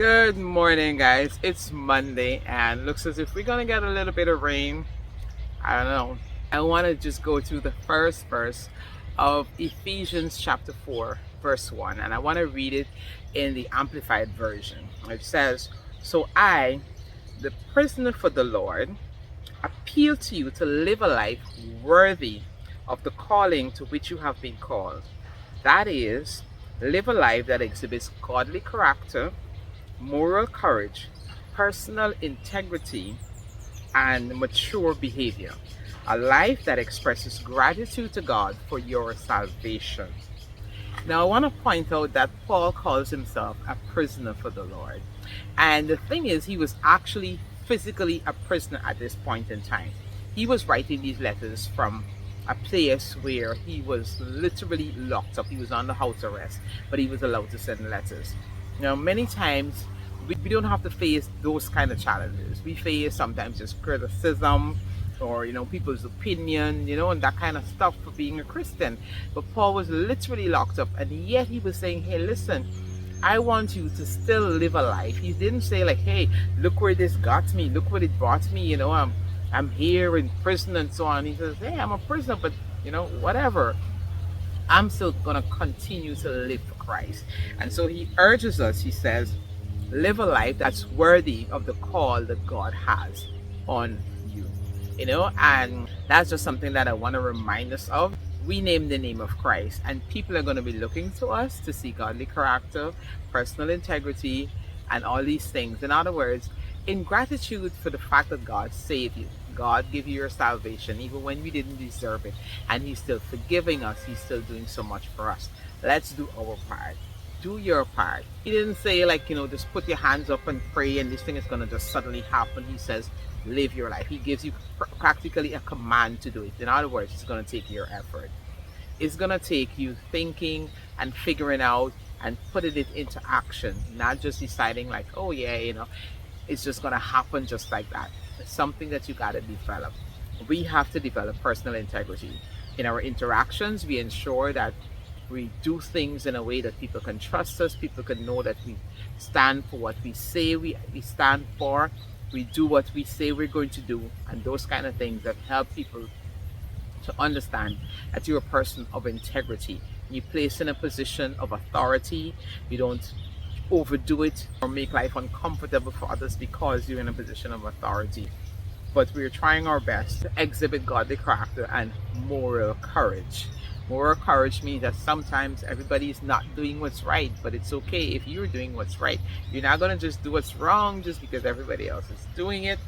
Good morning, guys. It's Monday, and looks as if we're gonna get a little bit of rain. I don't know. I want to just go through the first verse of Ephesians chapter 4, verse 1, and I want to read it in the Amplified Version. It says, "So I, the prisoner for the Lord, appeal to you to live a life worthy of the calling to which you have been called. That is, live a life that exhibits godly character, moral courage, personal integrity, and mature behavior. A life that expresses gratitude to God for your salvation." Now, I want to point out that Paul calls himself a prisoner for the Lord. And the thing is, he was actually physically a prisoner at this point in time. He was writing these letters from a place where he was literally locked up. He was under house arrest, but he was allowed to send letters. Now, many times we don't have to face those kind of challenges. We face sometimes just criticism or people's opinion, and that kind of stuff for being a Christian. But Paul was literally locked up, and yet he was saying, "Hey, listen, I want you to still live a life." He didn't say like, "Hey, look where this got me. Look what it brought me. I'm here in prison and so on." He says, "Hey, I'm a prisoner, but whatever. I'm still gonna continue to live for Christ." And so he urges us. He says, "Live a life that's worthy of the call that God has on you." And that's just something that I want to remind us of. We name the name of Christ, and people are going to be looking to us to see godly character, personal integrity, and all these things. In other words, in gratitude for the fact that God saved you, God gave you your salvation even when we didn't deserve it, and He's still forgiving us, He's still doing so much for us. Let's do our part. Do your part. He didn't say, like, just put your hands up and pray and this thing is going to just suddenly happen. He says, live your life. He gives you practically a command to do it. In other words, it's going to take your effort. It's going to take you thinking and figuring out and putting it into action, not just deciding like, oh yeah, it's just going to happen just like that. It's something that you got to develop. We have to develop personal integrity. In our interactions, we ensure that we do things in a way that people can trust us, people can know that we stand for what we say we stand for, we do what we say we're going to do, and those kind of things that help people to understand that you're a person of integrity. You place in a position of authority. You don't overdo it or make life uncomfortable for others because you're in a position of authority. But we're trying our best to exhibit godly character and moral courage. Moral courage means that sometimes everybody is not doing what's right, but it's okay if you're doing what's right. You're not going to just do what's wrong just because everybody else is doing it,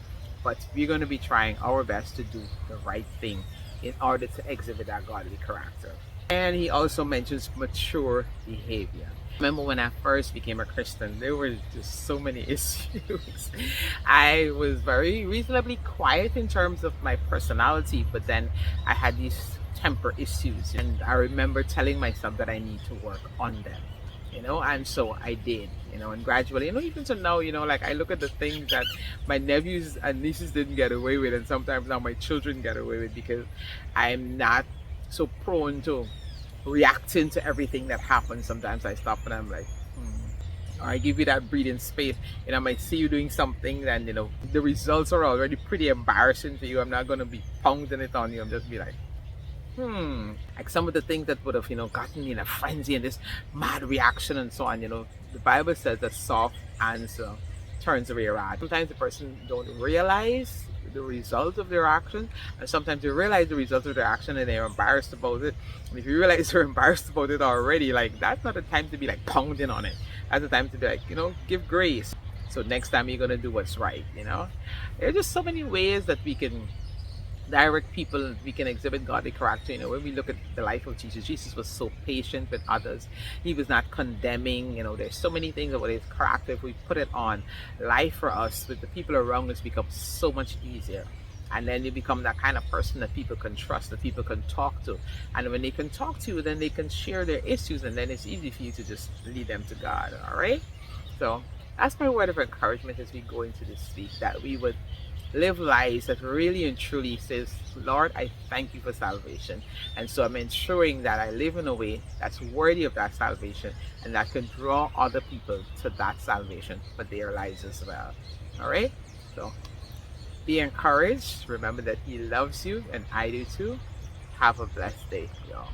but we're going to be trying our best to do the right thing in order to exhibit that godly character. And he also mentions mature behavior. Remember when I first became a Christian, there were just so many issues. I was very reasonably quiet in terms of my personality, but then I had these temper issues, and I remember telling myself that I need to work on them. And so I did, and gradually, even to now, like I look at the things that my nephews and nieces didn't get away with, and sometimes now my children get away with because I'm not so prone to reacting to everything that happens. Sometimes I stop and I'm like, or I give you that breathing space. I might see you doing something, and the results are already pretty embarrassing for you. I'm not gonna be pounding it on you. I'm just be like, like some of the things that would have, gotten me in a frenzy and this mad reaction and so on. The Bible says that soft answer turns away wrath. Sometimes the person don't realize the result of their action, and sometimes they realize the result of their action and they're embarrassed about it. And if you realize they're embarrassed about it already, like that's not the time to be like pounding on it. That's the time to be like, give grace. So next time you're gonna do what's right. There are just so many ways that we can direct people, we can exhibit godly character. When we look at the life of Jesus was so patient with others. He was not condemning. There's so many things about his character. If we put it on life for us with the people around us, becomes so much easier. And then you become that kind of person that people can trust, that people can talk to. And when they can talk to you, then they can share their issues, and then it's easy for you to just lead them to God. All right. So that's my word of encouragement as we go into this week, that we would live lives that really and truly says, Lord, I thank you for salvation. And so I'm ensuring that I live in a way that's worthy of that salvation and that can draw other people to that salvation for their lives as well. All right? So be encouraged. Remember that He loves you and I do too. Have a blessed day, y'all.